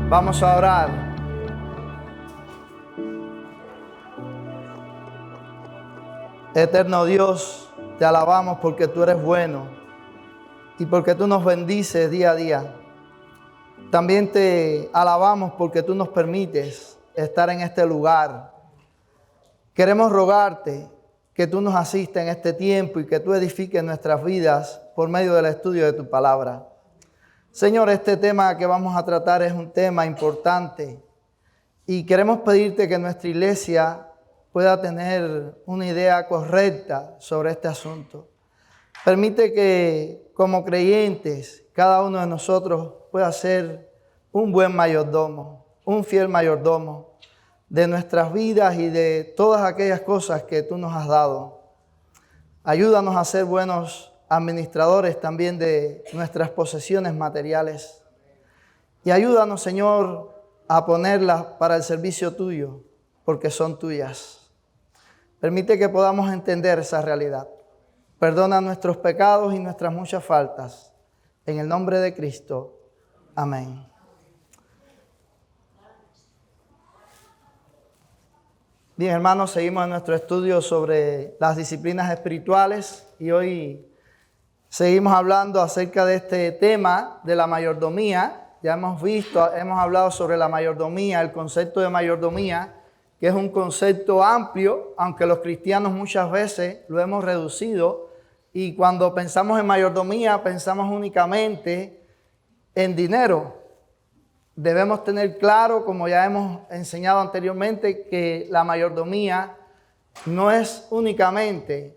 Vamos a orar. Eterno Dios, te alabamos porque tú eres bueno y porque tú nos bendices día a día. También te alabamos porque tú nos permites estar en este lugar. Queremos rogarte que tú nos asistas en este tiempo y que tú edifiques nuestras vidas por medio del estudio de tu palabra. Señor, este tema que vamos a tratar es un tema importante y queremos pedirte que nuestra iglesia pueda tener una idea correcta sobre este asunto. Permite que como creyentes cada uno de nosotros pueda ser un buen mayordomo, un fiel mayordomo de nuestras vidas y de todas aquellas cosas que tú nos has dado. Ayúdanos a ser buenos administradores también de nuestras posesiones materiales. Y ayúdanos, Señor, a ponerlas para el servicio tuyo, porque son tuyas. Permite que podamos entender esa realidad. Perdona nuestros pecados y nuestras muchas faltas. En el nombre de Cristo. Amén. Bien, hermanos, seguimos en nuestro estudio sobre las disciplinas espirituales y hoy seguimos hablando acerca de este tema de la mayordomía. Ya hemos hablado sobre la mayordomía, el concepto de mayordomía, que es un concepto amplio, aunque los cristianos muchas veces lo hemos reducido. Y cuando pensamos en mayordomía, pensamos únicamente en dinero. Debemos tener claro, como ya hemos enseñado anteriormente, que la mayordomía no es únicamente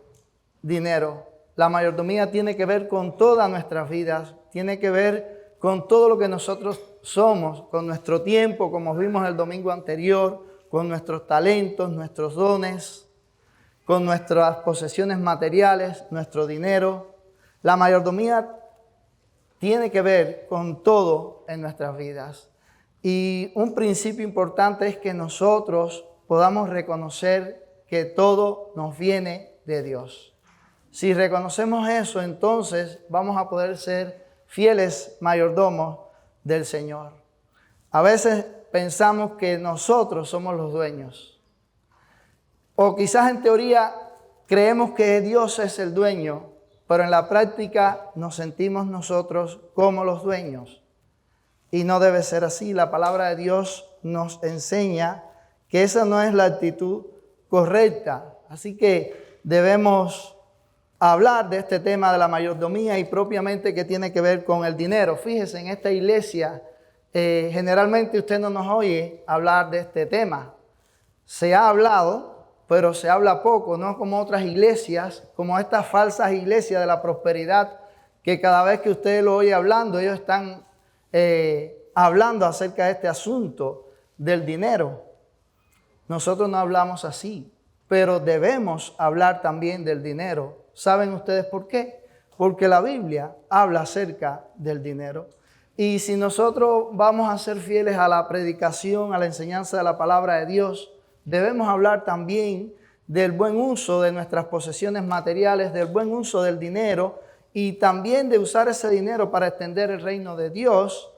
dinero. La mayordomía tiene que ver con todas nuestras vidas, tiene que ver con todo lo que nosotros somos, con nuestro tiempo, como vimos el domingo anterior, con nuestros talentos, nuestros dones, con nuestras posesiones materiales, nuestro dinero. La mayordomía tiene que ver con todo en nuestras vidas. Y un principio importante es que nosotros podamos reconocer que todo nos viene de Dios. Si reconocemos eso, entonces vamos a poder ser fieles mayordomos del Señor. A veces pensamos que nosotros somos los dueños. O quizás en teoría creemos que Dios es el dueño, pero en la práctica nos sentimos nosotros como los dueños. Y no debe ser así. La palabra de Dios nos enseña que esa no es la actitud correcta. Así que debemos hablar de este tema de la mayordomía y propiamente que tiene que ver con el dinero. Fíjese, en esta iglesia generalmente usted no nos oye hablar de este tema. Se ha hablado, pero se habla poco, no como otras iglesias, como estas falsas iglesias de la prosperidad, que cada vez que usted lo oye hablando, ellos están hablando acerca de este asunto del dinero. Nosotros no hablamos así, pero debemos hablar también del dinero. ¿Saben ustedes por qué? Porque la Biblia habla acerca del dinero. Y si nosotros vamos a ser fieles a la predicación, a la enseñanza de la palabra de Dios, debemos hablar también del buen uso de nuestras posesiones materiales, del buen uso del dinero y también de usar ese dinero para extender el reino de Dios,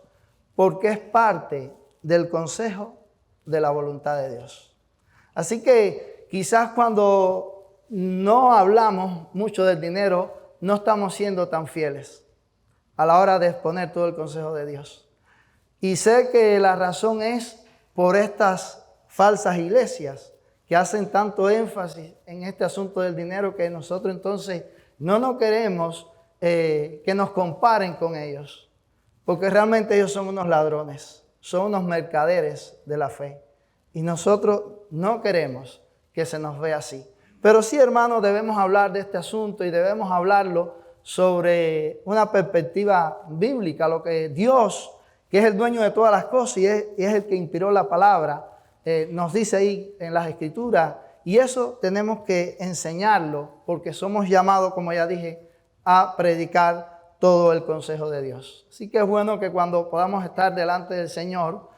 porque es parte del consejo de la voluntad de Dios. Así que quizás cuando no hablamos mucho del dinero, no estamos siendo tan fieles a la hora de exponer todo el consejo de Dios. Y sé que la razón es por estas falsas iglesias que hacen tanto énfasis en este asunto del dinero que nosotros entonces no nos queremos que nos comparen con ellos. Porque realmente ellos son unos ladrones, son unos mercaderes de la fe. Y nosotros no queremos que se nos vea así. Pero sí, hermanos, debemos hablar de este asunto y debemos hablarlo sobre una perspectiva bíblica, lo que Dios, que es el dueño de todas las cosas y es el que inspiró la palabra, nos dice ahí en las Escrituras. Y eso tenemos que enseñarlo porque somos llamados, como ya dije, a predicar todo el consejo de Dios. Así que es bueno que cuando podamos estar delante del Señor,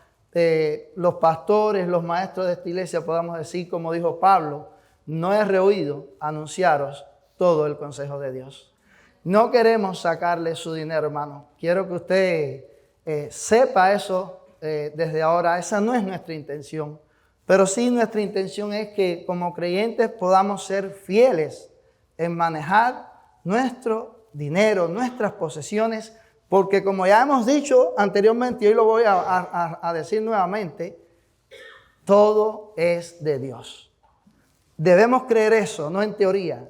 los pastores, los maestros de esta iglesia podamos decir, como dijo Pablo, no he rehuido anunciaros todo el consejo de Dios. No queremos sacarle su dinero, hermano. Quiero que usted sepa eso desde ahora. Esa no es nuestra intención. Pero sí nuestra intención es que como creyentes podamos ser fieles en manejar nuestro dinero, nuestras posesiones, porque como ya hemos dicho anteriormente y hoy lo voy a decir nuevamente, todo es de Dios. Debemos creer eso, no en teoría.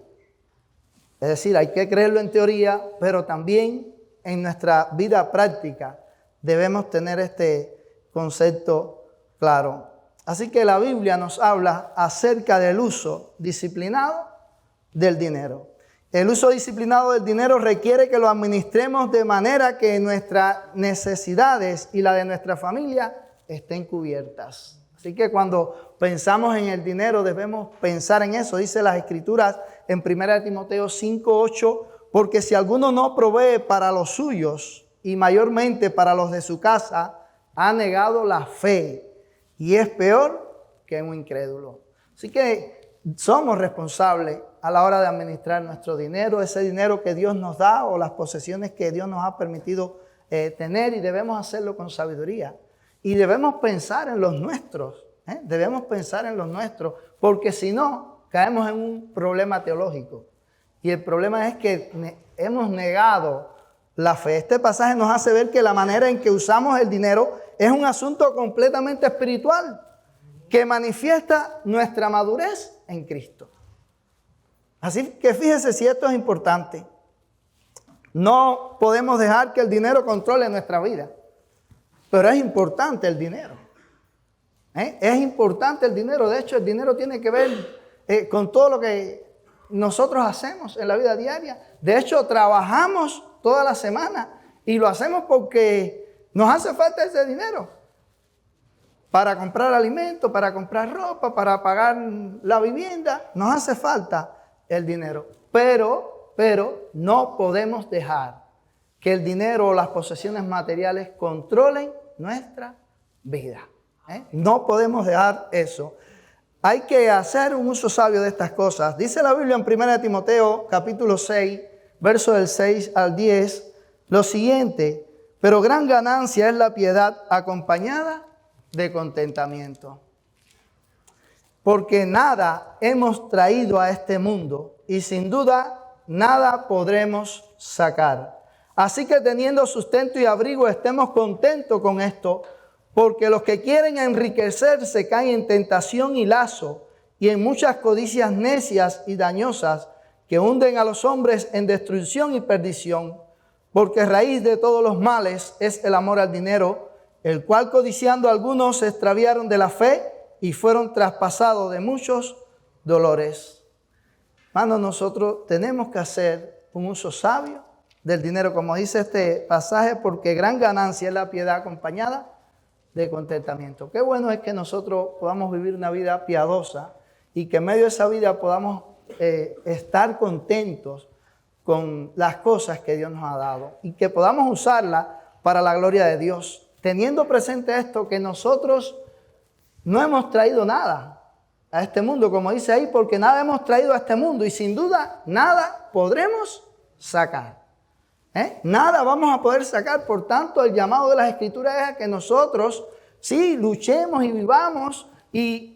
Es decir, hay que creerlo en teoría, pero también en nuestra vida práctica debemos tener este concepto claro. Así que la Biblia nos habla acerca del uso disciplinado del dinero. El uso disciplinado del dinero requiere que lo administremos de manera que nuestras necesidades y la de nuestra familia estén cubiertas. Así que cuando pensamos en el dinero debemos pensar en eso. Dice las Escrituras en 1 Timoteo 5:8, porque si alguno no provee para los suyos y mayormente para los de su casa, ha negado la fe y es peor que un incrédulo. Así que somos responsables a la hora de administrar nuestro dinero, ese dinero que Dios nos da o las posesiones que Dios nos ha permitido tener, y debemos hacerlo con sabiduría. Y debemos pensar en los nuestros, debemos pensar en los nuestros, porque si no, caemos en un problema teológico. Y el problema es que hemos negado la fe. Este pasaje nos hace ver que la manera en que usamos el dinero es un asunto completamente espiritual, que manifiesta nuestra madurez en Cristo. Así que fíjese si esto es importante. No podemos dejar que el dinero controle nuestra vida. Pero es importante el dinero. Es importante el dinero. De hecho, el dinero tiene que ver con todo lo que nosotros hacemos en la vida diaria. De hecho, trabajamos toda la semana y lo hacemos porque nos hace falta ese dinero. Para comprar alimentos, para comprar ropa, para pagar la vivienda, nos hace falta el dinero. Pero no podemos dejar que el dinero o las posesiones materiales controlen nuestra vida. No podemos dejar eso. Hay que hacer un uso sabio de estas cosas. Dice la Biblia en 1 Timoteo capítulo 6, versos del 6 al 10, lo siguiente: pero gran ganancia es la piedad acompañada de contentamiento. Porque nada hemos traído a este mundo y sin duda nada podremos sacar. Así que teniendo sustento y abrigo, estemos contentos con esto, porque los que quieren enriquecerse caen en tentación y lazo y en muchas codicias necias y dañosas que hunden a los hombres en destrucción y perdición, porque raíz de todos los males es el amor al dinero, el cual codiciando algunos se extraviaron de la fe y fueron traspasados de muchos dolores. Hermanos, nosotros tenemos que hacer un uso sabio del dinero, como dice este pasaje, porque gran ganancia es la piedad acompañada de contentamiento. Qué bueno es que nosotros podamos vivir una vida piadosa y que en medio de esa vida podamos estar contentos con las cosas que Dios nos ha dado y que podamos usarlas para la gloria de Dios, teniendo presente esto, que nosotros no hemos traído nada a este mundo, como dice ahí, porque nada hemos traído a este mundo y sin duda nada podremos sacar. Nada vamos a poder sacar. Por tanto, el llamado de las Escrituras es a que nosotros sí luchemos y vivamos y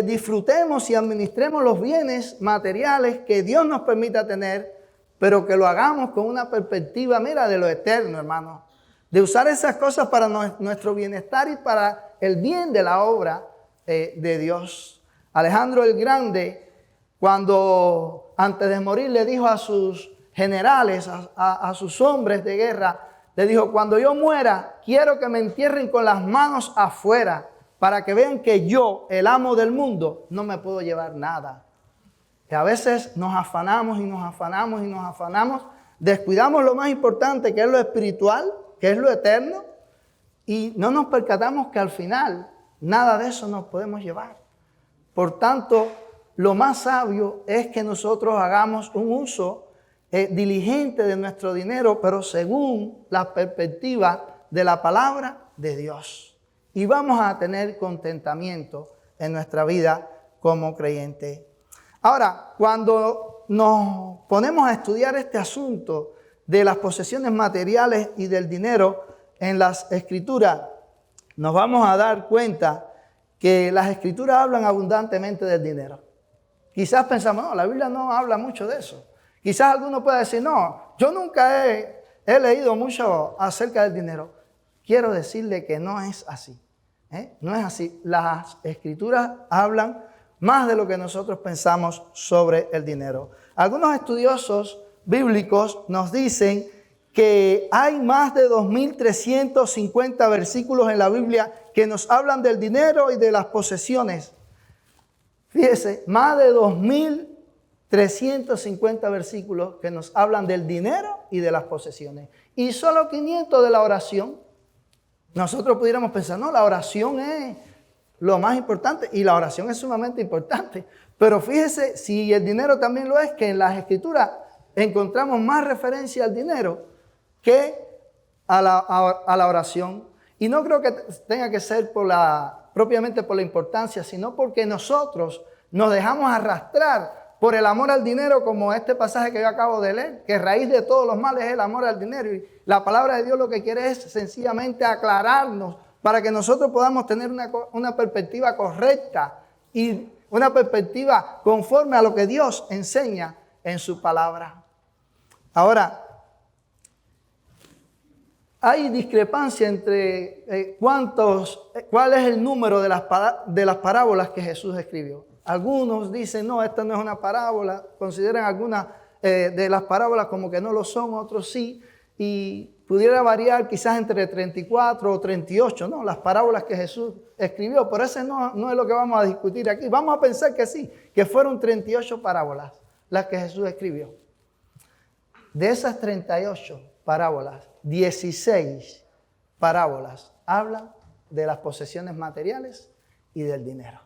disfrutemos y administremos los bienes materiales que Dios nos permita tener, pero que lo hagamos con una perspectiva, de lo eterno, hermano. De usar esas cosas para nuestro bienestar y para el bien de la obra de Dios. Alejandro el Grande, cuando antes de morir le dijo a sus generales, a sus hombres de guerra, le dijo: cuando yo muera, quiero que me entierren con las manos afuera, para que vean que yo, el amo del mundo, no me puedo llevar nada. Que a veces nos afanamos y nos afanamos y nos afanamos, descuidamos lo más importante, que es lo espiritual, que es lo eterno, y no nos percatamos que al final nada de eso nos podemos llevar. Por tanto, lo más sabio es que nosotros hagamos un uso diligente de nuestro dinero, pero según la perspectiva de la palabra de Dios. Y vamos a tener contentamiento en nuestra vida como creyentes. Ahora, cuando nos ponemos a estudiar este asunto de las posesiones materiales y del dinero en las Escrituras, nos vamos a dar cuenta que las Escrituras hablan abundantemente del dinero. Quizás pensamos, no, la Biblia no habla mucho de eso. Quizás alguno pueda decir, no, yo nunca he leído mucho acerca del dinero. Quiero decirle que no es así. No es así. Las Escrituras hablan más de lo que nosotros pensamos sobre el dinero. Algunos estudiosos bíblicos nos dicen que hay más de 2.350 versículos en la Biblia que nos hablan del dinero y de las posesiones. Fíjese, más de 2.350 versículos que nos hablan del dinero y de las posesiones. Y solo 500 de la oración. Nosotros pudiéramos pensar, no, la oración es lo más importante. Y la oración es sumamente importante. Pero fíjese, si el dinero también lo es, que en las Escrituras encontramos más referencia al dinero que a la oración. Y no creo que tenga que ser propiamente por la importancia, sino porque nosotros nos dejamos arrastrar por el amor al dinero, como este pasaje que yo acabo de leer, que raíz de todos los males es el amor al dinero. Y la palabra de Dios lo que quiere es sencillamente aclararnos para que nosotros podamos tener una perspectiva correcta y una perspectiva conforme a lo que Dios enseña en su palabra. Ahora, hay discrepancia entre cuál es el número de las parábolas que Jesús escribió. Algunos dicen, no, esta no es una parábola. Consideran algunas de las parábolas como que no lo son, otros sí. Y pudiera variar quizás entre 34 o 38, ¿no? Las parábolas que Jesús escribió. Pero ese no es lo que vamos a discutir aquí. Vamos a pensar que sí, que fueron 38 parábolas las que Jesús escribió. De esas 38 parábolas, 16 parábolas hablan de las posesiones materiales y del dinero.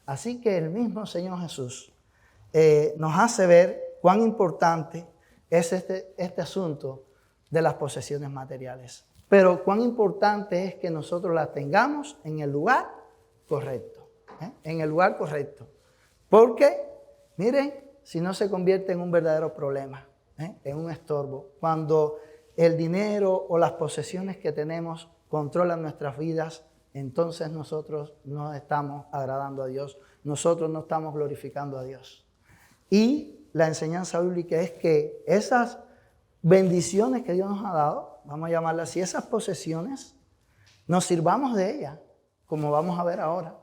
Así que el mismo Señor Jesús nos hace ver cuán importante es este asunto de las posesiones materiales. Pero cuán importante es que nosotros las tengamos en el lugar correcto. En el lugar correcto. Porque, miren, si no se convierte en un verdadero problema, en un estorbo. Cuando el dinero o las posesiones que tenemos controlan nuestras vidas, entonces nosotros no estamos agradando a Dios, nosotros no estamos glorificando a Dios. Y la enseñanza bíblica es que esas bendiciones que Dios nos ha dado, vamos a llamarlas así, esas posesiones, nos sirvamos de ellas, como vamos a ver ahora,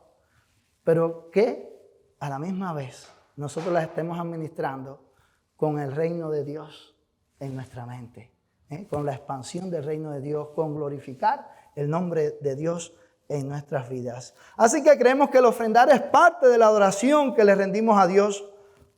pero que a la misma vez nosotros las estemos administrando con el reino de Dios en nuestra mente, con la expansión del reino de Dios, con glorificar el nombre de Dios en nuestras vidas. Así que creemos que el ofrendar es parte de la adoración que le rendimos a Dios.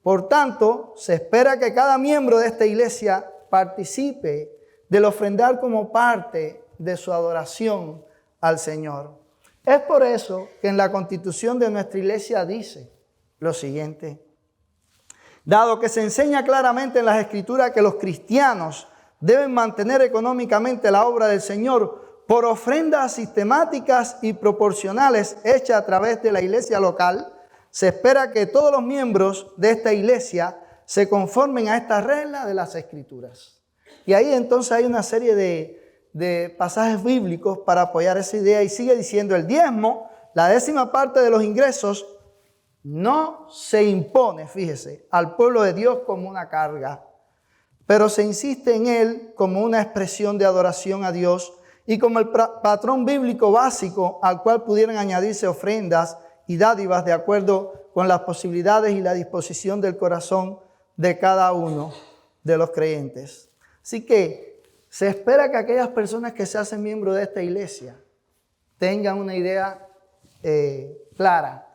Por tanto, se espera que cada miembro de esta iglesia participe del ofrendar como parte de su adoración al Señor. Es por eso que en la constitución de nuestra iglesia dice lo siguiente: dado que se enseña claramente en las Escrituras que los cristianos deben mantener económicamente la obra del Señor por ofrendas sistemáticas y proporcionales hechas a través de la iglesia local, se espera que todos los miembros de esta iglesia se conformen a esta regla de las Escrituras. Y ahí entonces hay una serie de pasajes bíblicos para apoyar esa idea, y sigue diciendo: el diezmo, la 10ª parte de los ingresos, no se impone, fíjese, al pueblo de Dios como una carga, pero se insiste en él como una expresión de adoración a Dios y como el patrón bíblico básico al cual pudieran añadirse ofrendas y dádivas de acuerdo con las posibilidades y la disposición del corazón de cada uno de los creyentes. Así que se espera que aquellas personas que se hacen miembros de esta iglesia tengan una idea clara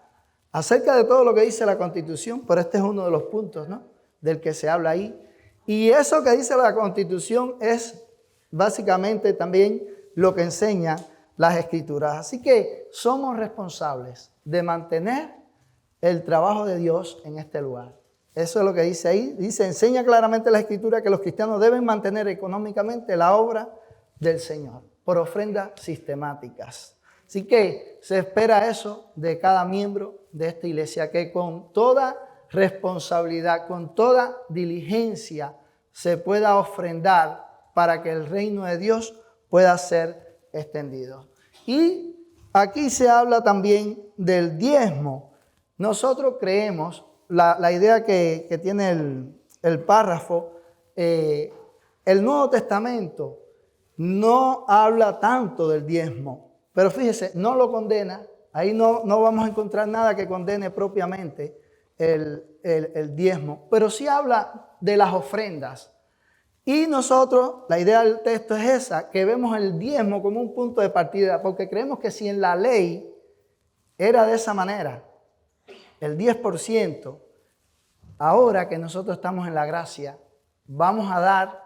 acerca de todo lo que dice la Constitución, pero este es uno de los puntos, ¿no?, del que se habla ahí. Y eso que dice la Constitución es básicamente también lo que enseña las Escrituras. Así que somos responsables de mantener el trabajo de Dios en este lugar. Eso es lo que dice ahí. Dice, enseña claramente la Escritura que los cristianos deben mantener económicamente la obra del Señor por ofrendas sistemáticas. Así que se espera eso de cada miembro de esta iglesia, que con toda responsabilidad, con toda diligencia se pueda ofrendar para que el reino de Dios pueda ser extendido. Y aquí se habla también del diezmo. Nosotros creemos, la idea que tiene el párrafo, el Nuevo Testamento no habla tanto del diezmo, pero fíjese, no lo condena. Ahí no vamos a encontrar nada que condene propiamente el diezmo, pero sí habla de las ofrendas. Y nosotros, la idea del texto es esa, que vemos el diezmo como un punto de partida, porque creemos que si en la ley era de esa manera, el 10%, ahora que nosotros estamos en la gracia, vamos a dar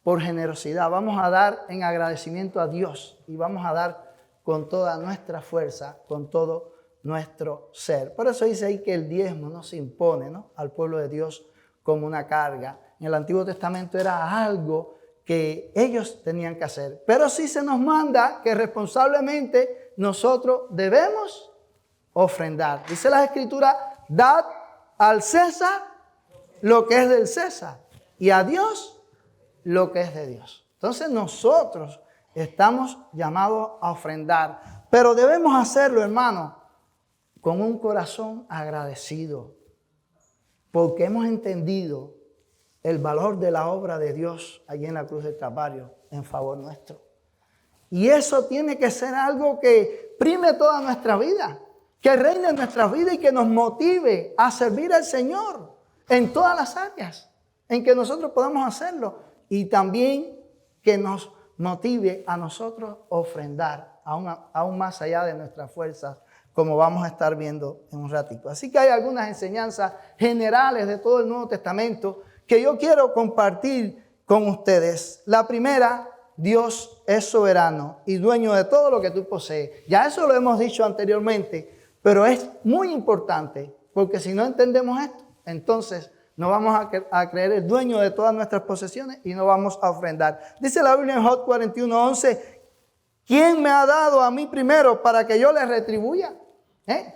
por generosidad, vamos a dar en agradecimiento a Dios y vamos a dar con toda nuestra fuerza, con todo nuestro ser. Por eso dice ahí que el diezmo no se impone, ¿no?, al pueblo de Dios como una carga. En el Antiguo Testamento era algo que ellos tenían que hacer. Pero sí se nos manda que responsablemente nosotros debemos ofrendar. Dice la Escritura, dad al César lo que es del César y a Dios lo que es de Dios. Entonces nosotros estamos llamados a ofrendar, pero debemos hacerlo, hermano, con un corazón agradecido, porque hemos entendido el valor de la obra de Dios allí en la cruz del Calvario en favor nuestro. Y eso tiene que ser algo que prime toda nuestra vida, que reine en nuestras vidas y que nos motive a servir al Señor en todas las áreas en que nosotros podamos hacerlo, y también que nos motive a nosotros ofrendar aún más allá de nuestras fuerzas, como vamos a estar viendo en un ratito. Así que hay algunas enseñanzas generales de todo el Nuevo Testamento que yo quiero compartir con ustedes. La primera, Dios es soberano y dueño de todo lo que tú posees. Ya eso lo hemos dicho anteriormente, pero es muy importante, porque si no entendemos esto, entonces no vamos a creer el dueño de todas nuestras posesiones y no vamos a ofrendar. Dice la Biblia en Job 41:11, ¿quién me ha dado a mí primero para que yo le retribuya?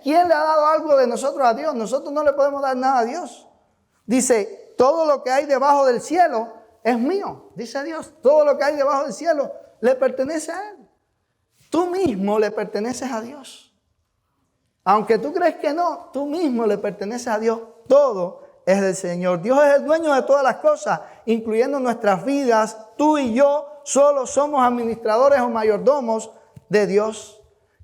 ¿Quién le ha dado algo de nosotros a Dios? Nosotros no le podemos dar nada a Dios. Dice, todo lo que hay debajo del cielo es mío. Dice Dios, todo lo que hay debajo del cielo le pertenece a Él. Tú mismo le perteneces a Dios. Aunque tú crees que no, tú mismo le perteneces a Dios. Todo es del Señor. Dios es el dueño de todas las cosas, incluyendo nuestras vidas. Tú y yo solo somos administradores o mayordomos de Dios.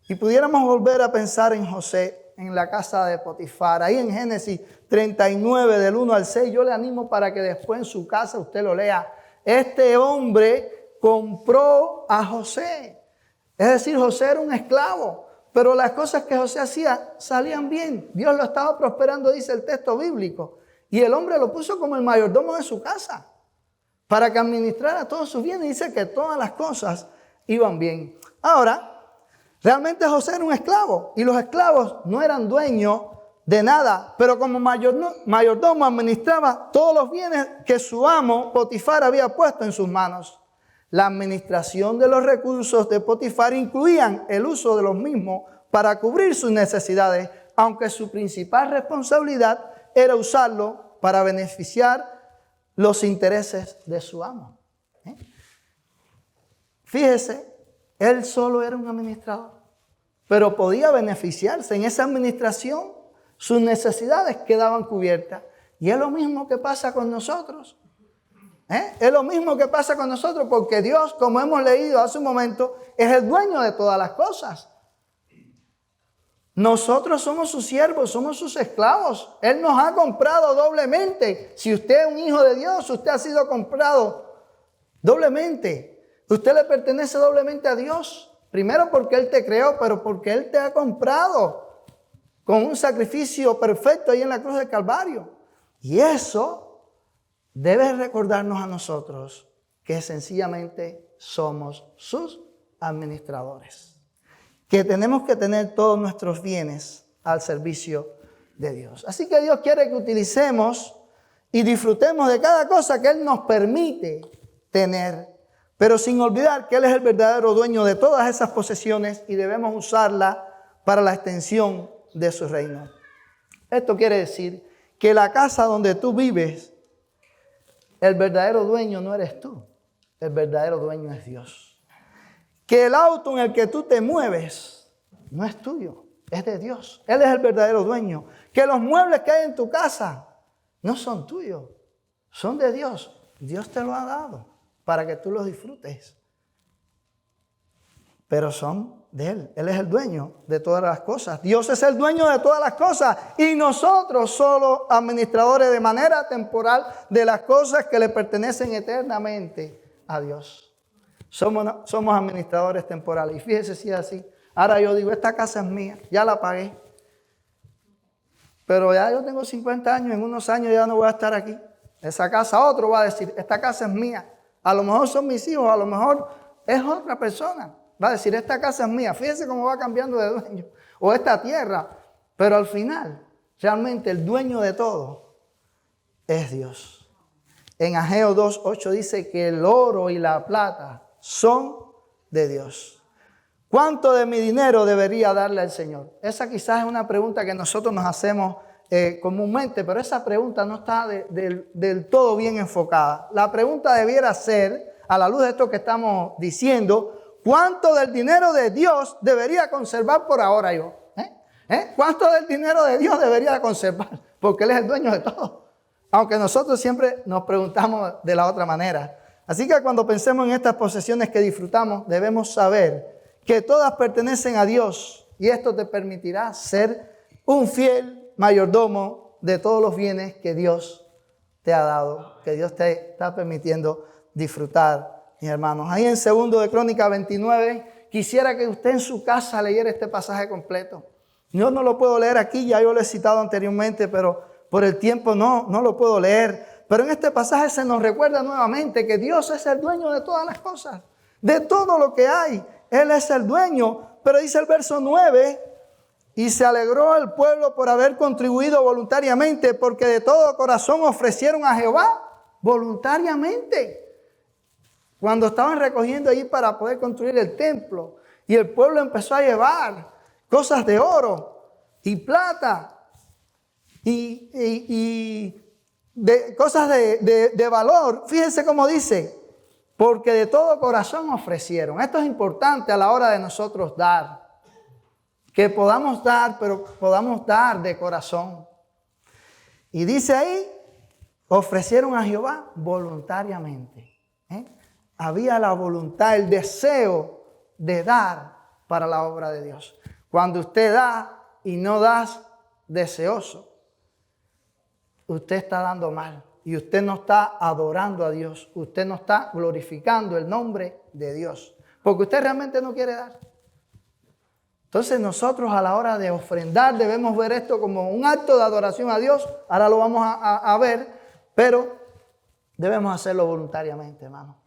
Y pudiéramos volver a pensar en José, en la casa de Potifar, ahí en Génesis 39, del 1 al 6. Yo le animo para que después en su casa usted lo lea. Este hombre compró a José. Es decir, José era un esclavo, pero las cosas que José hacía salían bien. Dios lo estaba prosperando, dice el texto bíblico. Y el hombre lo puso como el mayordomo de su casa, para que administrara todos sus bienes. Dice que todas las cosas iban bien. Ahora, realmente José era un esclavo y los esclavos no eran dueños de nada, pero como mayordomo administraba todos los bienes que su amo Potifar había puesto en sus manos. La administración de los recursos de Potifar incluían el uso de los mismos para cubrir sus necesidades, aunque su principal responsabilidad era usarlo para beneficiar los intereses de su amo. Fíjese, él solo era un administrador, pero podía beneficiarse. En esa administración sus necesidades quedaban cubiertas. Y es lo mismo que pasa con nosotros. Es lo mismo que pasa con nosotros, porque Dios, como hemos leído hace un momento, es el dueño de todas las cosas. Nosotros somos sus siervos, somos sus esclavos. Él nos ha comprado doblemente. Si usted es un hijo de Dios, usted ha sido comprado doblemente. Usted le pertenece doblemente a Dios. Primero porque Él te creó, pero porque Él te ha comprado con un sacrificio perfecto ahí en la cruz del Calvario. Y eso debe recordarnos a nosotros que sencillamente somos sus administradores, que tenemos que tener todos nuestros bienes al servicio de Dios. Así que Dios quiere que utilicemos y disfrutemos de cada cosa que Él nos permite tener, pero sin olvidar que Él es el verdadero dueño de todas esas posesiones y debemos usarla para la extensión de su reino. Esto quiere decir que la casa donde tú vives, el verdadero dueño no eres tú, el verdadero dueño es Dios. Que el auto en el que tú te mueves, no es tuyo, es de Dios. Él es el verdadero dueño. Que los muebles que hay en tu casa no son tuyos, son de Dios. Dios te lo ha dado para que tú los disfrutes. Pero son de Él. Él es el dueño de todas las cosas. Dios es el dueño de todas las cosas. Y nosotros solo administradores de manera temporal de las cosas que le pertenecen eternamente a Dios. Somos administradores temporales. Y fíjese si es así. Ahora yo digo, esta casa es mía, ya la pagué. Pero ya yo tengo 50 años, en unos años ya no voy a estar aquí. Esa casa otro va a decir, esta casa es mía. A lo mejor son mis hijos, a lo mejor es otra persona. Va a decir, esta casa es mía. Fíjese cómo va cambiando de dueño. O esta tierra. Pero al final, realmente el dueño de todo es Dios. En Ageo 2:8 dice que el oro y la plata son de Dios. ¿Cuánto de mi dinero debería darle al Señor? Esa quizás es una pregunta que nosotros nos hacemos comúnmente, pero esa pregunta no está del todo bien enfocada. La pregunta debiera ser, a la luz de esto que estamos diciendo, ¿cuánto del dinero de Dios debería conservar por ahora yo? ¿Cuánto del dinero de Dios debería conservar? Porque Él es el dueño de todo. Aunque nosotros siempre nos preguntamos de la otra manera. Así que cuando pensemos en estas posesiones que disfrutamos, debemos saber que todas pertenecen a Dios. Y esto te permitirá ser un fiel mayordomo de todos los bienes que Dios te ha dado, que Dios te está permitiendo disfrutar. Mis hermanos, ahí en 2 de Crónicas 29, quisiera que usted en su casa leyera este pasaje completo. Yo no lo puedo leer aquí, ya yo lo he citado anteriormente, pero por el tiempo no lo puedo leer. Pero en este pasaje se nos recuerda nuevamente que Dios es el dueño de todas las cosas, de todo lo que hay. Él es el dueño, pero dice el verso 9, y se alegró el pueblo por haber contribuido voluntariamente, porque de todo corazón ofrecieron a Jehová voluntariamente. Cuando estaban recogiendo allí para poder construir el templo, y el pueblo empezó a llevar cosas de oro y plata y cosas de valor. Fíjense cómo dice, porque de todo corazón ofrecieron. Esto es importante a la hora de nosotros dar. Que podamos dar, pero podamos dar de corazón. Y dice ahí, ofrecieron a Jehová voluntariamente. Había la voluntad, el deseo de dar para la obra de Dios. Cuando usted da y no das deseoso, usted está dando mal. Y usted no está adorando a Dios. Usted no está glorificando el nombre de Dios. Porque usted realmente no quiere dar. Entonces nosotros a la hora de ofrendar debemos ver esto como un acto de adoración a Dios. Ahora lo vamos a ver, pero debemos hacerlo voluntariamente, hermano.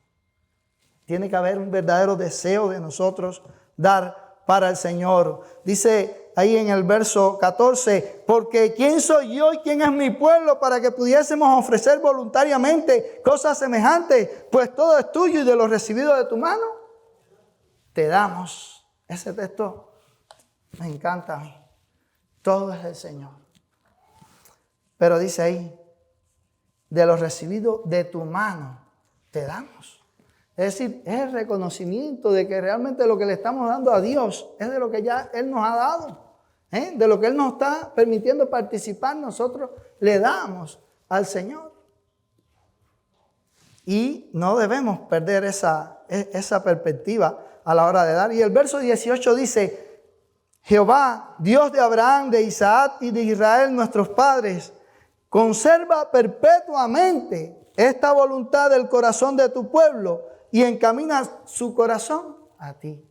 Tiene que haber un verdadero deseo de nosotros dar para el Señor. Dice ahí en el verso 14, porque ¿quién soy yo y quién es mi pueblo para que pudiésemos ofrecer voluntariamente cosas semejantes? Pues todo es tuyo y de lo recibido de tu mano te damos. Ese texto me encanta a mí. Todo es del Señor. Pero dice ahí, de lo recibido de tu mano te damos. Es decir, es el reconocimiento de que realmente lo que le estamos dando a Dios es de lo que ya Él nos ha dado. De lo que Él nos está permitiendo participar, nosotros le damos al Señor. Y no debemos perder esa perspectiva a la hora de dar. Y el verso 18 dice, Jehová, Dios de Abraham, de Isaac y de Israel, nuestros padres, conserva perpetuamente esta voluntad del corazón de tu pueblo y encamina su corazón a ti.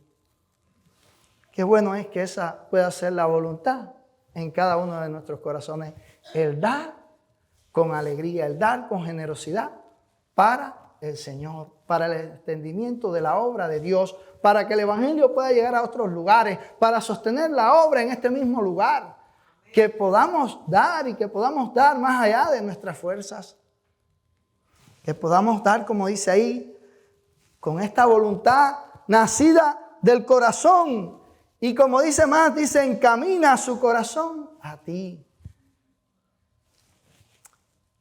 Qué bueno es que esa pueda ser la voluntad en cada uno de nuestros corazones. El dar con alegría, el dar con generosidad para el Señor, para el extendimiento de la obra de Dios, para que el Evangelio pueda llegar a otros lugares, para sostener la obra en este mismo lugar. Que podamos dar y que podamos dar más allá de nuestras fuerzas. Que podamos dar, como dice ahí, con esta voluntad nacida del corazón. Y como dice más, dice, encamina su corazón a ti.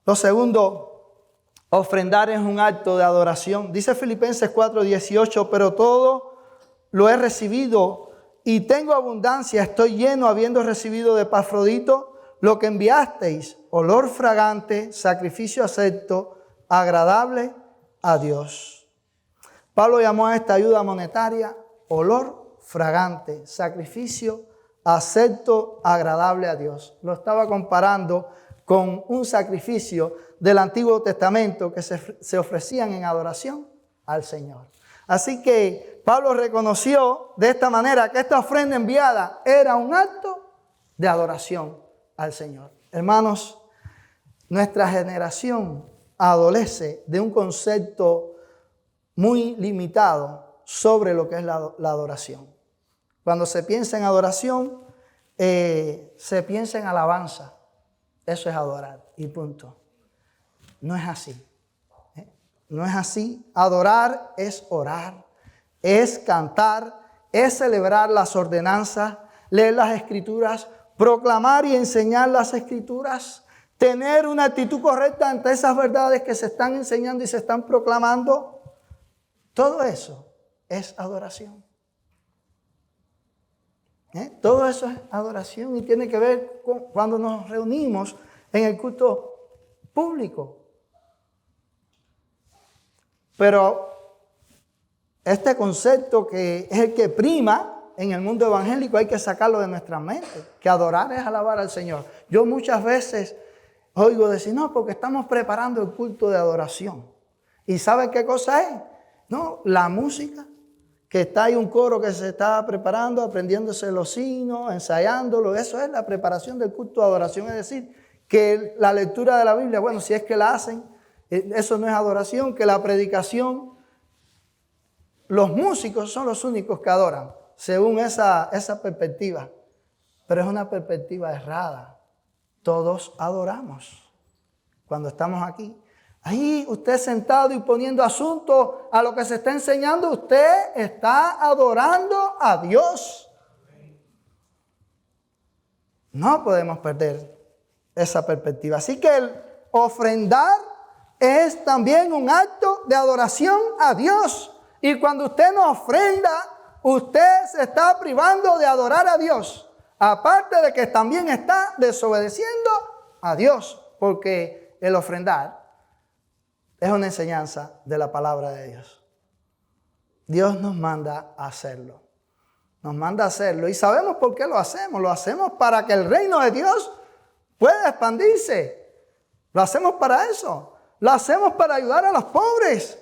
Lo segundo, ofrendar es un acto de adoración. Dice Filipenses 4:18, pero todo lo he recibido y tengo abundancia, estoy lleno, habiendo recibido de Epafrodito lo que enviasteis, olor fragante, sacrificio acepto, agradable a Dios. Pablo llamó a esta ayuda monetaria olor fragante, sacrificio acepto, agradable a Dios. Lo estaba comparando con un sacrificio del Antiguo Testamento que se ofrecían en adoración al Señor. Así que Pablo reconoció de esta manera que esta ofrenda enviada era un acto de adoración al Señor. Hermanos, nuestra generación adolece de un concepto muy limitado sobre lo que es la adoración. Cuando se piensa en adoración, se piensa en alabanza. Eso es adorar y punto. No es así. No es así. Adorar es orar, es cantar, es celebrar las ordenanzas, leer las escrituras, proclamar y enseñar las escrituras, tener una actitud correcta ante esas verdades que se están enseñando y se están proclamando. Todo eso es adoración. Todo eso es adoración y tiene que ver con cuando nos reunimos en el culto público. Pero este concepto que es el que prima en el mundo evangélico hay que sacarlo de nuestra mente, que adorar es alabar al Señor. Yo muchas veces oigo decir, no, porque estamos preparando el culto de adoración. ¿Y saben qué cosa es? No, la música, que está ahí un coro que se está preparando, aprendiéndose los signos, ensayándolo. Eso es la preparación del culto de adoración. Es decir, que la lectura de la Biblia, bueno, si es que la hacen, eso no es adoración, que la predicación, los músicos son los únicos que adoran, según esa perspectiva. Pero es una perspectiva errada. Todos adoramos cuando estamos aquí. Ahí usted sentado y poniendo asunto a lo que se está enseñando, usted está adorando a Dios. No podemos perder esa perspectiva. Así que el ofrendar es también un acto de adoración a Dios. Y cuando usted no ofrenda, usted se está privando de adorar a Dios. Aparte de que también está desobedeciendo a Dios. Porque el ofrendar es una enseñanza de la palabra de Dios. Dios nos manda a hacerlo. Nos manda a hacerlo. Y sabemos por qué lo hacemos. Lo hacemos para que el reino de Dios pueda expandirse. Lo hacemos para eso. Lo hacemos para ayudar a los pobres.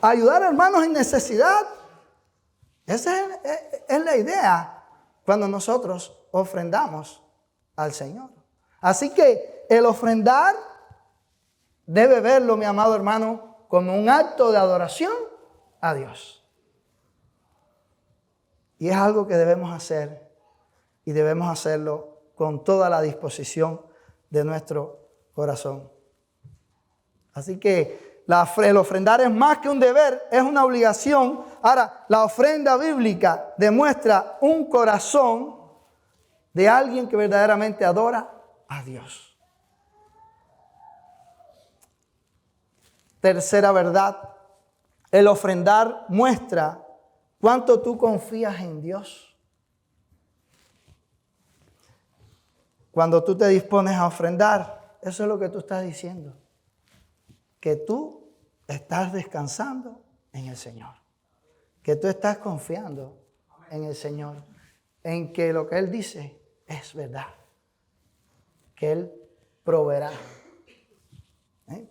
Ayudar a hermanos en necesidad. Esa es la idea cuando nosotros ofrendamos al Señor. Así que el ofrendar debe verlo, mi amado hermano, como un acto de adoración a Dios. Y es algo que debemos hacer y debemos hacerlo con toda la disposición de nuestro corazón. Así que el ofrendar es más que un deber, es una obligación. Ahora, la ofrenda bíblica demuestra un corazón de alguien que verdaderamente adora a Dios. Tercera verdad, el ofrendar muestra cuánto tú confías en Dios. Cuando tú te dispones a ofrendar, eso es lo que tú estás diciendo. Que tú estás descansando en el Señor. Que tú estás confiando en el Señor. En que lo que Él dice es verdad. Que Él proveerá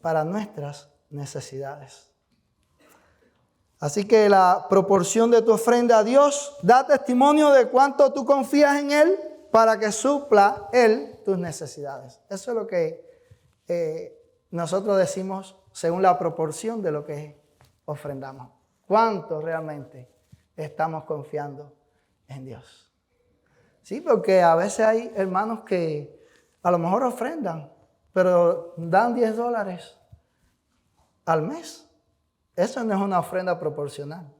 para nuestras necesidades. Así que la proporción de tu ofrenda a Dios da testimonio de cuánto tú confías en Él para que supla Él tus necesidades. Eso es lo que nosotros decimos según la proporción de lo que ofrendamos. ¿Cuánto realmente estamos confiando en Dios? Sí, porque a veces hay hermanos que a lo mejor ofrendan, pero dan $10 al mes. Eso no es una ofrenda proporcional.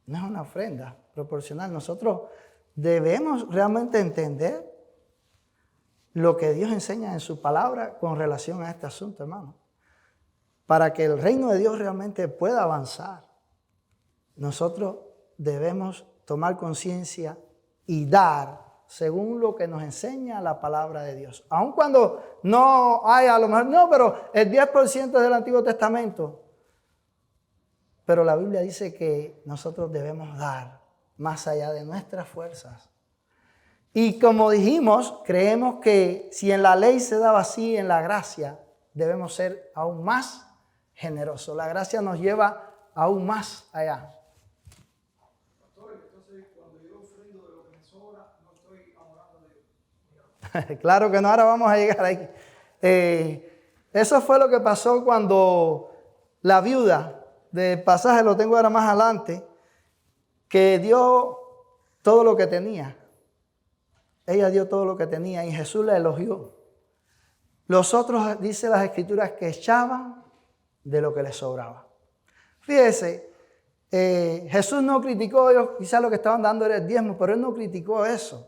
No es una ofrenda proporcional. Nosotros debemos realmente entender lo que Dios enseña en su palabra con relación a este asunto, hermano. Para que el reino de Dios realmente pueda avanzar, nosotros debemos tomar conciencia y dar según lo que nos enseña la palabra de Dios. Aun cuando no hay, a lo mejor, no, pero el 10% del Antiguo Testamento. Pero la Biblia dice que nosotros debemos dar más allá de nuestras fuerzas. Y como dijimos, creemos que si en la ley se daba así, en la gracia debemos ser aún más generosos. La gracia nos lleva aún más allá. Entonces, cuando yo ofrendo de lo que me sobra, no estoy adorando a Dios. Claro que no, ahora vamos a llegar ahí. Eso fue lo que pasó cuando la viuda, del pasaje lo tengo ahora más adelante, que dio todo lo que tenía. Ella dio todo lo que tenía y Jesús la elogió. Los otros, dice las Escrituras, que echaban de lo que les sobraba. Fíjese, Jesús no criticó, ellos quizás lo que estaban dando era el diezmo, pero Él no criticó eso.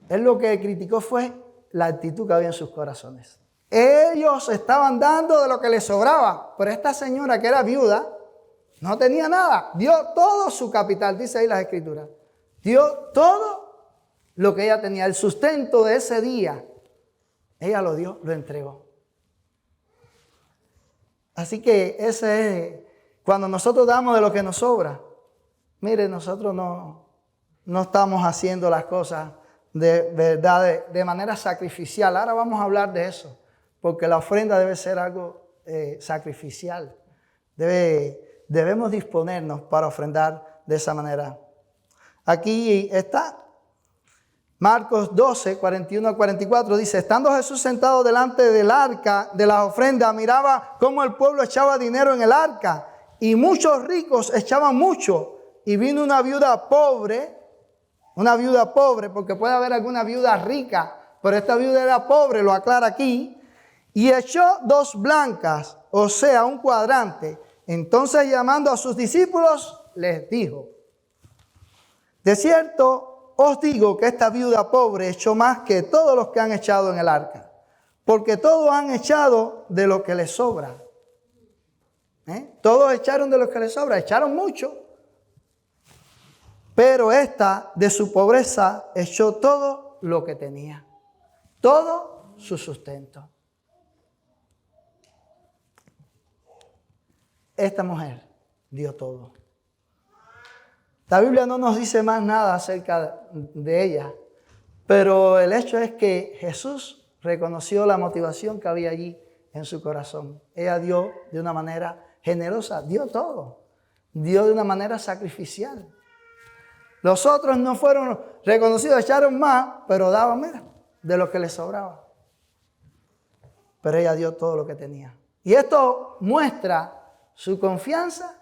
Él lo que criticó fue la actitud que había en sus corazones. Ellos estaban dando de lo que les sobraba, pero esta señora que era viuda no tenía nada. Dio todo su capital, dice ahí las Escrituras. Dio todo lo que ella tenía, el sustento de ese día. Ella lo dio, lo entregó. Así que ese es, cuando nosotros damos de lo que nos sobra, mire, nosotros no estamos haciendo las cosas de verdad, de manera sacrificial. Ahora vamos a hablar de eso, porque la ofrenda debe ser algo sacrificial. Debemos disponernos para ofrendar de esa manera. Aquí está Marcos 12, 41 a 44, dice: estando Jesús sentado delante del arca de las ofrendas, miraba cómo el pueblo echaba dinero en el arca, y muchos ricos echaban mucho. Y vino una viuda pobre, porque puede haber alguna viuda rica, pero esta viuda era pobre, lo aclara aquí, y echó 2 blancas, o sea, un cuadrante. Entonces, llamando a sus discípulos, les dijo: de cierto os digo que esta viuda pobre echó más que todos los que han echado en el arca, porque todos han echado de lo que les sobra. Todos echaron de lo que les sobra, echaron mucho, pero esta de su pobreza echó todo lo que tenía, todo su sustento. Esta mujer dio todo. La Biblia no nos dice más nada acerca de ella, pero el hecho es que Jesús reconoció la motivación que había allí en su corazón. Ella dio de una manera generosa, dio todo, dio de una manera sacrificial. Los otros no fueron reconocidos, echaron más, pero daban, mira, de lo que les sobraba. Pero ella dio todo lo que tenía. Y esto muestra su confianza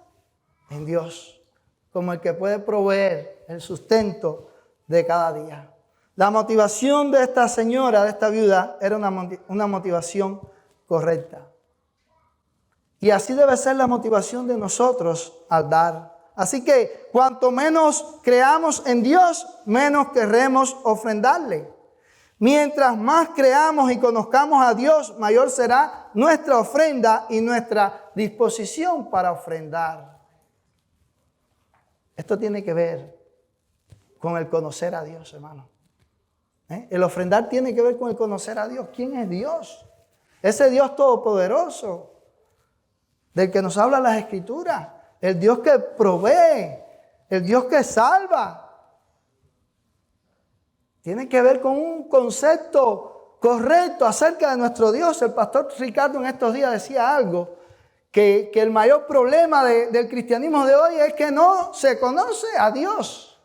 en Dios, como el que puede proveer el sustento de cada día. La motivación de esta señora, de esta viuda, era una motivación correcta. Y así debe ser la motivación de nosotros al dar. Así que cuanto menos creamos en Dios, menos querremos ofrendarle. Mientras más creamos y conozcamos a Dios, mayor será nuestra ofrenda y nuestra disposición para ofrendar. Esto tiene que ver con el conocer a Dios, hermano. El ofrendar tiene que ver con el conocer a Dios. ¿Quién es Dios? Ese Dios todopoderoso, del que nos habla las Escrituras. El Dios que provee, el Dios que salva. Tiene que ver con un concepto correcto acerca de nuestro Dios. El pastor Ricardo en estos días decía algo, que el mayor problema del cristianismo de hoy es que no se conoce a Dios.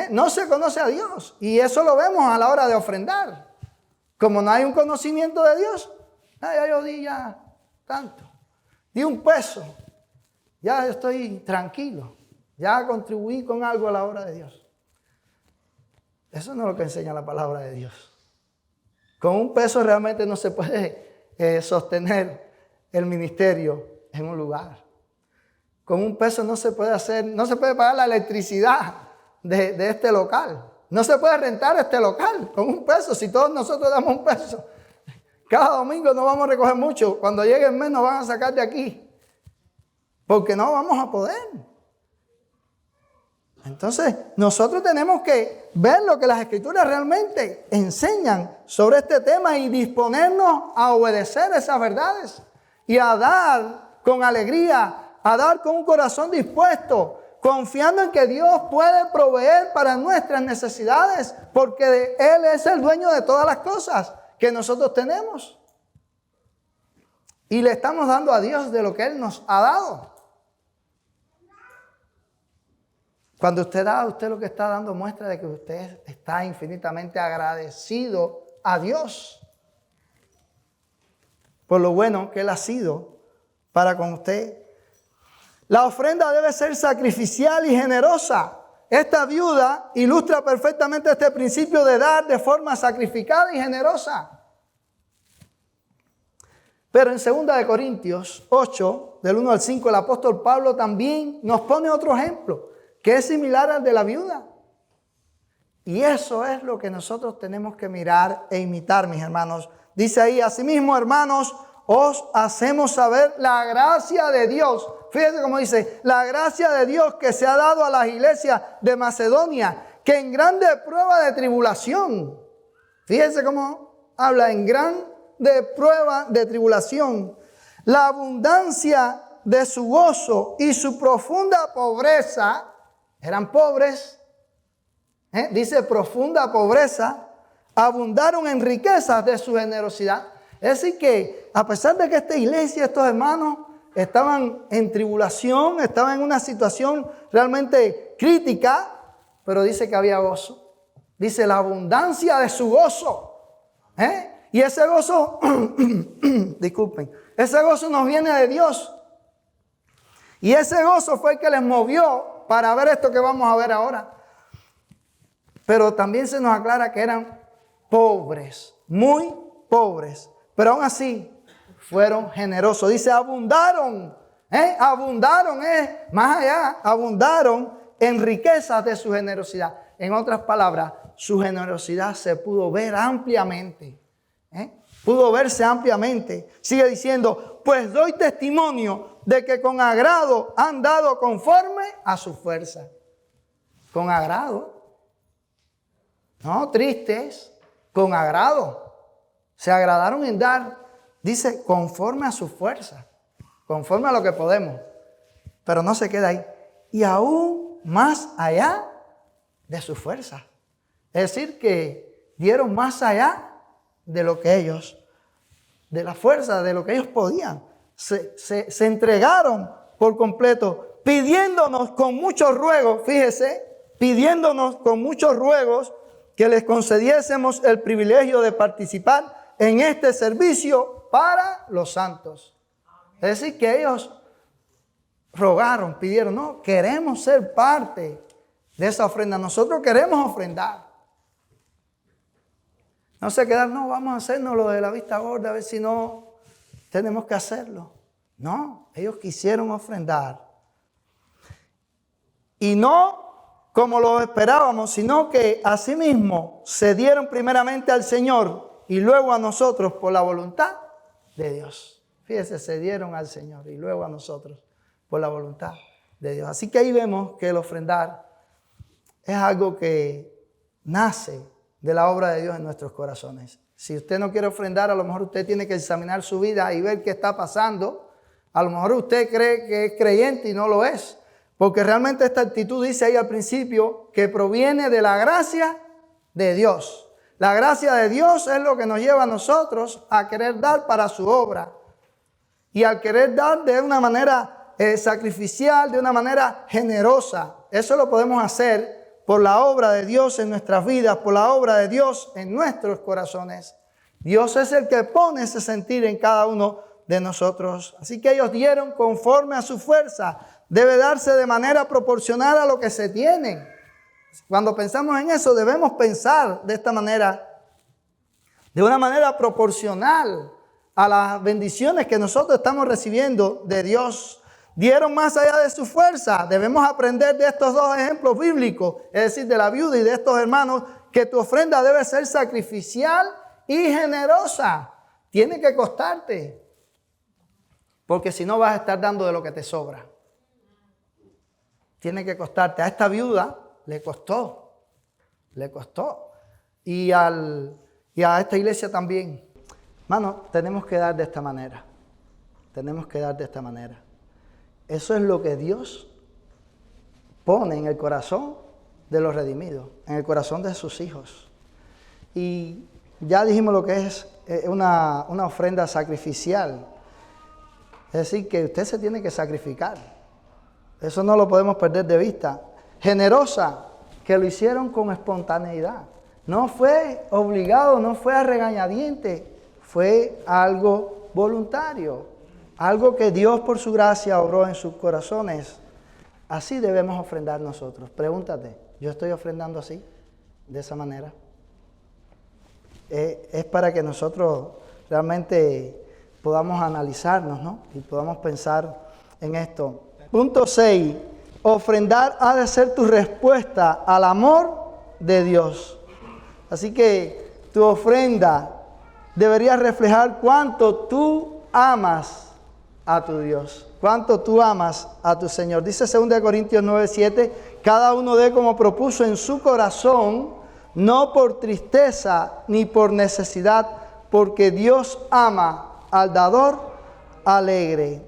No se conoce a Dios. Y eso lo vemos a la hora de ofrendar. Como no hay un conocimiento de Dios, ya yo di ya tanto. Di un peso. Ya estoy tranquilo. Ya contribuí con algo a la obra de Dios. Eso no es lo que enseña la palabra de Dios. Con un peso realmente no se puede sostener el ministerio en un lugar. Con un peso no se puede hacer, no se puede pagar la electricidad de este local. No se puede rentar este local con un peso. Si todos nosotros damos un peso, cada domingo no vamos a recoger mucho. Cuando llegue el mes nos van a sacar de aquí, porque no vamos a poder. Entonces, nosotros tenemos que ver lo que las Escrituras realmente enseñan sobre este tema y disponernos a obedecer esas verdades y a dar con alegría, a dar con un corazón dispuesto, confiando en que Dios puede proveer para nuestras necesidades, porque Él es el dueño de todas las cosas que nosotros tenemos. Y le estamos dando a Dios de lo que Él nos ha dado. Cuando usted da, usted lo que está dando muestra de que usted está infinitamente agradecido a Dios por lo bueno que Él ha sido para con usted. La ofrenda debe ser sacrificial y generosa. Esta viuda ilustra perfectamente este principio de dar de forma sacrificada y generosa. Pero en 2 Corintios 8, del 1 al 5, el apóstol Pablo también nos pone otro ejemplo, que es similar al de la viuda. Y eso es lo que nosotros tenemos que mirar e imitar, mis hermanos. Dice ahí, asimismo, hermanos, os hacemos saber la gracia de Dios. Fíjense cómo dice, la gracia de Dios que se ha dado a las iglesias de Macedonia, que en grande prueba de tribulación. Fíjense cómo habla, en grande prueba de tribulación. La abundancia de su gozo y su profunda pobreza, eran pobres, dice profunda pobreza, abundaron en riquezas de su generosidad. Es decir que a pesar de que esta iglesia, estos hermanos, estaban en tribulación, estaban en una situación realmente crítica, pero dice que había gozo. Dice la abundancia de su gozo. Y ese gozo, disculpen, ese gozo nos viene de Dios. Y ese gozo fue el que les movió para ver esto que vamos a ver ahora. Pero también se nos aclara que eran pobres, muy pobres. Pero aún así fueron generosos. Dice, abundaron. Abundaron, más allá, abundaron en riquezas de su generosidad. En otras palabras, su generosidad se pudo ver ampliamente. Pudo verse ampliamente. Sigue diciendo, pues doy testimonio de que con agrado han dado conforme a su fuerza. Con agrado. No tristes, con agrado. Se agradaron en dar, dice, conforme a su fuerza. Conforme a lo que podemos. Pero no se queda ahí. Y aún más allá de su fuerza. Es decir, que dieron más allá de lo que ellos, de la fuerza, de lo que ellos podían. Se entregaron por completo, pidiéndonos con muchos ruegos, fíjese, pidiéndonos con muchos ruegos que les concediésemos el privilegio de participar en este servicio para los santos. Es decir, que ellos rogaron, pidieron, no, queremos ser parte de esa ofrenda, nosotros queremos ofrendar. No se quedaron, no, vamos a hacernos lo de la vista gorda, a ver si no tenemos que hacerlo. No, ellos quisieron ofrendar. Y no como lo esperábamos, sino que asimismo se dieron primeramente al Señor y luego a nosotros por la voluntad de Dios. Fíjese, se dieron al Señor y luego a nosotros por la voluntad de Dios. Así que ahí vemos que el ofrendar es algo que nace de la obra de Dios en nuestros corazones. Si usted no quiere ofrendar, a lo mejor usted tiene que examinar su vida y ver qué está pasando. A lo mejor usted cree que es creyente y no lo es. Porque realmente esta actitud dice ahí al principio que proviene de la gracia de Dios. La gracia de Dios es lo que nos lleva a nosotros a querer dar para su obra. Y al querer dar de una manera sacrificial, de una manera generosa. Eso lo podemos hacer por la obra de Dios en nuestras vidas, por la obra de Dios en nuestros corazones. Dios es el que pone ese sentir en cada uno de nosotros. Así que ellos dieron conforme a su fuerza. Debe darse de manera proporcional a lo que se tiene. Cuando pensamos en eso, debemos pensar de esta manera, de una manera proporcional a las bendiciones que nosotros estamos recibiendo de Dios. Dieron más allá de su fuerza. Debemos aprender de estos dos ejemplos bíblicos, es decir, de la viuda y de estos hermanos, que tu ofrenda debe ser sacrificial y generosa. Tiene que costarte, porque si no vas a estar dando de lo que te sobra. tiene que costarte. A esta viuda le costó. Y a esta iglesia también. Hermano, tenemos que dar de esta manera. Eso es lo que Dios pone en el corazón de los redimidos, en el corazón de sus hijos. Y ya dijimos lo que es una ofrenda sacrificial. Es decir, que usted se tiene que sacrificar. Eso no lo podemos perder de vista. Generosa, que lo hicieron con espontaneidad. No fue obligado, no fue a regañadientes, fue algo voluntario. Algo que Dios por su gracia obró en sus corazones. Así debemos ofrendar nosotros. Pregúntate, ¿yo estoy ofrendando así? ¿De esa manera? Es para que nosotros realmente podamos analizarnos, ¿no? Y podamos pensar en esto. Punto 6. Ofrendar ha de ser tu respuesta al amor de Dios. Así que tu ofrenda debería reflejar cuánto tú amas a tu Dios, cuánto tú amas a tu Señor. Dice 2 Corintios 9:7, cada uno dé como propuso en su corazón, no por tristeza ni por necesidad, porque Dios ama al dador alegre.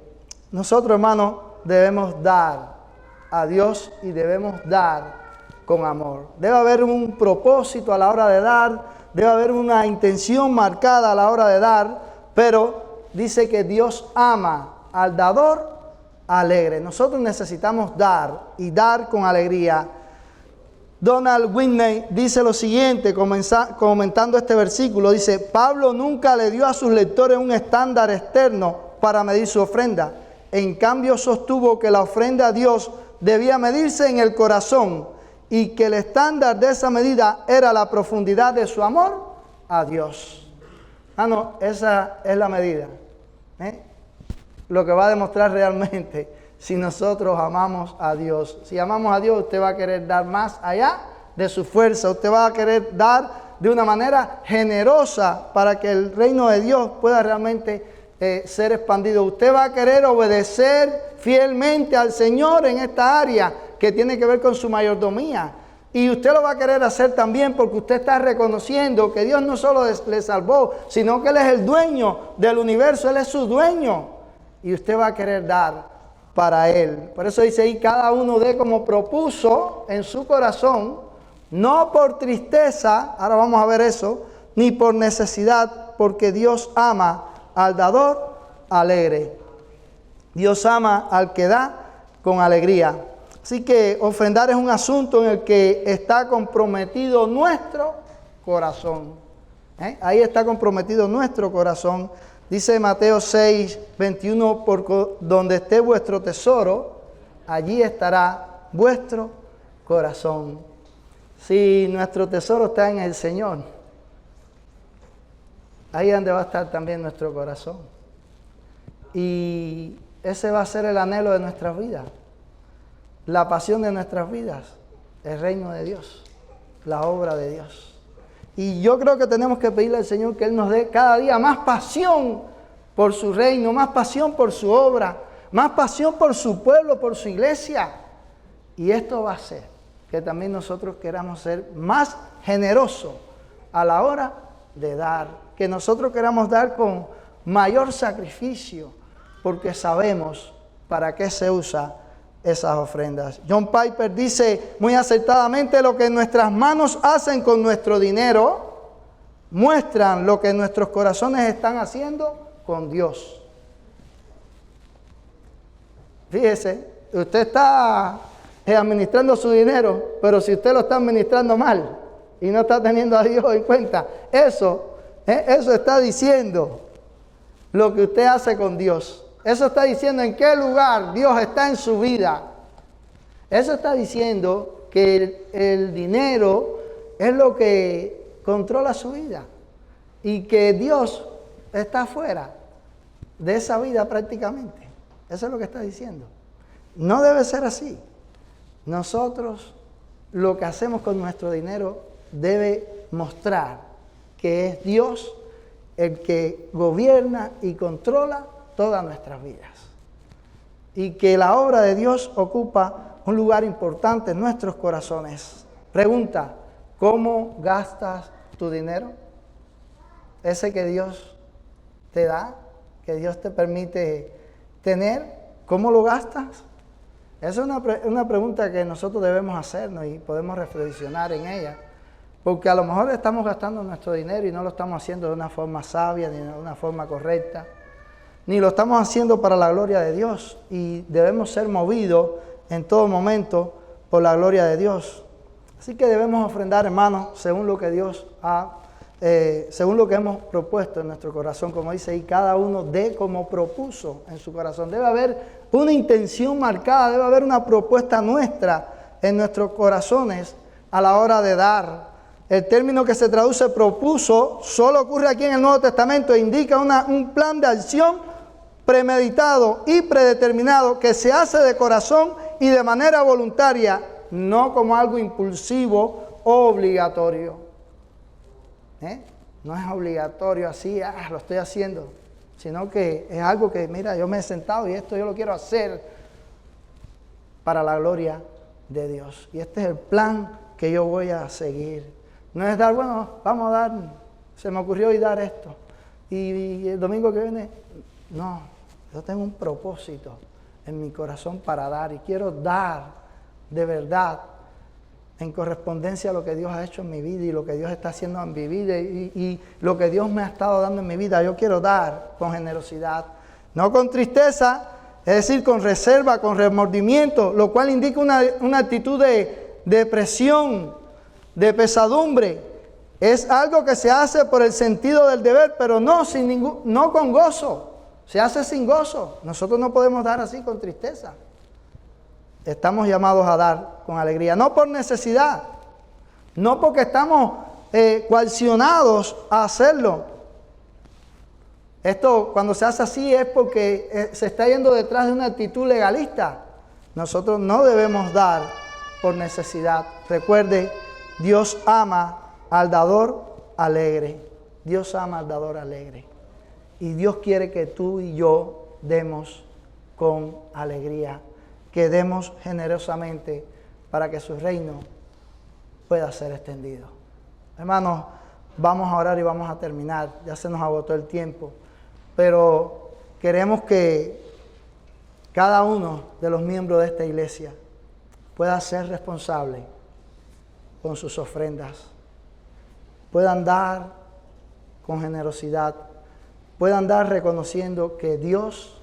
Nosotros, hermanos, debemos dar a Dios y debemos dar con amor. Debe haber un propósito a la hora de dar, debe haber una intención marcada a la hora de dar, pero dice que Dios ama al dador alegre. Nosotros necesitamos dar y dar con alegría. Donald Whitney dice lo siguiente, comentando este versículo, dice, Pablo nunca le dio a sus lectores un estándar externo para medir su ofrenda. En cambio sostuvo que la ofrenda a Dios debía medirse en el corazón y que el estándar de esa medida era la profundidad de su amor a Dios. No, esa es la medida. Lo que va a demostrar realmente si nosotros amamos a Dios. Si amamos a Dios, usted va a querer dar más allá de su fuerza. Usted va a querer dar de una manera generosa para que el reino de Dios pueda realmente ser expandido. Usted va a querer obedecer fielmente al Señor en esta área que tiene que ver con su mayordomía. Y usted lo va a querer hacer también porque usted está reconociendo que Dios no solo le salvó, sino que Él es el dueño del universo, Él es su dueño. Y usted va a querer dar para Él. Por eso dice ahí, cada uno dé como propuso en su corazón, no por tristeza, ahora vamos a ver eso, ni por necesidad, porque Dios ama al dador alegre. Dios ama al que da con alegría. Así que ofrendar es un asunto en el que está comprometido nuestro corazón. Ahí está comprometido nuestro corazón. Dice Mateo 6:21, por donde esté vuestro tesoro, allí estará vuestro corazón. Si nuestro tesoro está en el Señor, ahí es donde va a estar también nuestro corazón. Y ese va a ser el anhelo de nuestras vidas. La pasión de nuestras vidas, el reino de Dios, la obra de Dios. Y yo creo que tenemos que pedirle al Señor que Él nos dé cada día más pasión por su reino, más pasión por su obra, más pasión por su pueblo, por su iglesia. Y esto va a hacer que también nosotros queramos ser más generosos a la hora de dar. Que nosotros queramos dar con mayor sacrificio, porque sabemos para qué se usa esas ofrendas. John Piper dice muy acertadamente, lo que nuestras manos hacen con nuestro dinero muestran lo que nuestros corazones están haciendo con Dios. Fíjese, usted está administrando su dinero, pero si usted lo está administrando mal y no está teniendo a Dios en cuenta, eso está diciendo lo que usted hace con Dios. Eso está diciendo en qué lugar Dios está en su vida. Eso está diciendo que el dinero es lo que controla su vida. Y que Dios está fuera de esa vida prácticamente. Eso es lo que está diciendo. No debe ser así. Nosotros lo que hacemos con nuestro dinero debe mostrar que es Dios el que gobierna y controla todas nuestras vidas. Y que la obra de Dios ocupa un lugar importante en nuestros corazones. Pregunta, ¿cómo gastas tu dinero? Ese que Dios te da, que Dios te permite tener, ¿cómo lo gastas? Esa es una pregunta que nosotros debemos hacernos y podemos reflexionar en ella. Porque a lo mejor estamos gastando nuestro dinero y no lo estamos haciendo de una forma sabia ni de una forma correcta. Ni lo estamos haciendo para la gloria de Dios. Y debemos ser movidos en todo momento por la gloria de Dios. Así que debemos ofrendar, hermanos, según lo que Dios según lo que hemos propuesto en nuestro corazón, como dice, y cada uno dé como propuso en su corazón. Debe haber una intención marcada, debe haber una propuesta nuestra en nuestros corazones a la hora de dar. El término que se traduce propuso solo ocurre aquí en el Nuevo Testamento e indica un plan de acción premeditado y predeterminado que se hace de corazón y de manera voluntaria, no como algo impulsivo o obligatorio. No es obligatorio así, lo estoy haciendo, sino que es algo que, mira, yo me he sentado y esto yo lo quiero hacer para la gloria de Dios. Y este es el plan que yo voy a seguir. No es dar, bueno, vamos a dar, se me ocurrió hoy dar esto. Y el domingo que viene, no, yo tengo un propósito en mi corazón para dar y quiero dar de verdad en correspondencia a lo que Dios ha hecho en mi vida y lo que Dios está haciendo en mi vida y lo que Dios me ha estado dando en mi vida. Yo quiero dar con generosidad, no con tristeza, es decir, con reserva, con remordimiento, lo cual indica una actitud de depresión, de pesadumbre. Es algo que se hace por el sentido del deber, pero no con gozo. Se hace sin gozo. Nosotros no podemos dar así con tristeza. Estamos llamados a dar con alegría, no por necesidad, no porque estamos coaccionados a hacerlo. Esto cuando se hace así es porque se está yendo detrás de una actitud legalista. Nosotros no debemos dar por necesidad. Recuerde, Dios ama al dador alegre. Dios ama al dador alegre. Y Dios quiere que tú y yo demos con alegría, que demos generosamente para que su reino pueda ser extendido. Hermanos, vamos a orar y vamos a terminar. Ya se nos agotó el tiempo, pero queremos que cada uno de los miembros de esta iglesia pueda ser responsable con sus ofrendas, puedan dar con generosidad, puedan dar reconociendo que Dios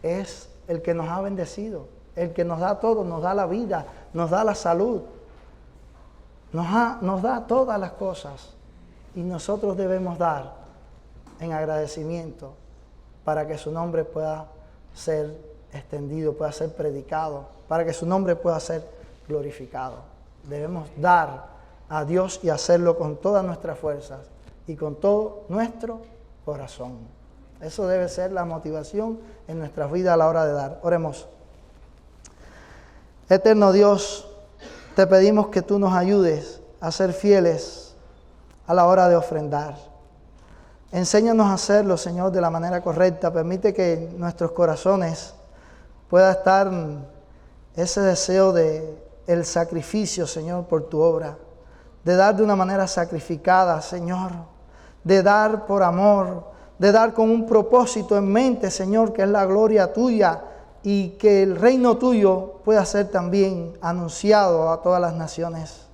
es el que nos ha bendecido, el que nos da todo, nos da la vida, nos da la salud, nos da todas las cosas. Y nosotros debemos dar en agradecimiento para que su nombre pueda ser extendido, pueda ser predicado, para que su nombre pueda ser glorificado. Debemos dar a Dios y hacerlo con todas nuestras fuerzas y con todo nuestro corazón. Eso debe ser la motivación en nuestras vidas a la hora de dar. Oremos. Eterno Dios, te pedimos que tú nos ayudes a ser fieles a la hora de ofrendar. Enséñanos a hacerlo, Señor, de la manera correcta. Permite que en nuestros corazones pueda estar ese deseo de el sacrificio, Señor, por tu obra. De dar de una manera sacrificada, Señor. De dar por amor. De dar con un propósito en mente, Señor, que es la gloria tuya. Y que el reino tuyo pueda ser también anunciado a todas las naciones.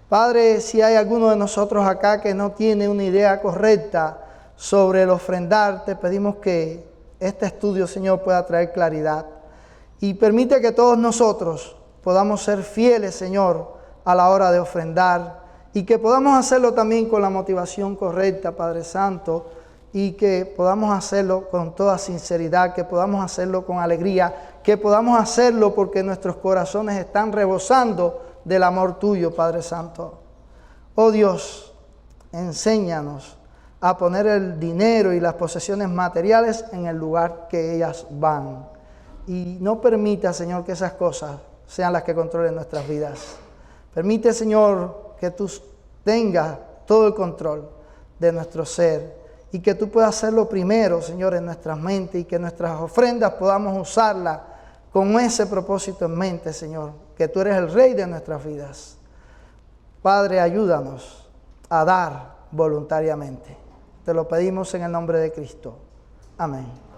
Padre, si hay alguno de nosotros acá que no tiene una idea correcta sobre el ofrendar, te pedimos que este estudio, Señor, pueda traer claridad. Y permite que todos nosotros podamos ser fieles, Señor, a la hora de ofrendar. Y que podamos hacerlo también con la motivación correcta, Padre Santo. Y que podamos hacerlo con toda sinceridad, que podamos hacerlo con alegría, que podamos hacerlo porque nuestros corazones están rebosando del amor tuyo, Padre Santo. Oh Dios, enséñanos a poner el dinero y las posesiones materiales en el lugar que ellas van. Y no permita, Señor, que esas cosas sean las que controlen nuestras vidas. Permite, Señor, que tú tengas todo el control de nuestro ser y que tú puedas hacerlo primero, Señor, en nuestras mentes y que nuestras ofrendas podamos usarlas con ese propósito en mente, Señor, que tú eres el Rey de nuestras vidas. Padre, ayúdanos a dar voluntariamente. Te lo pedimos en el nombre de Cristo. Amén.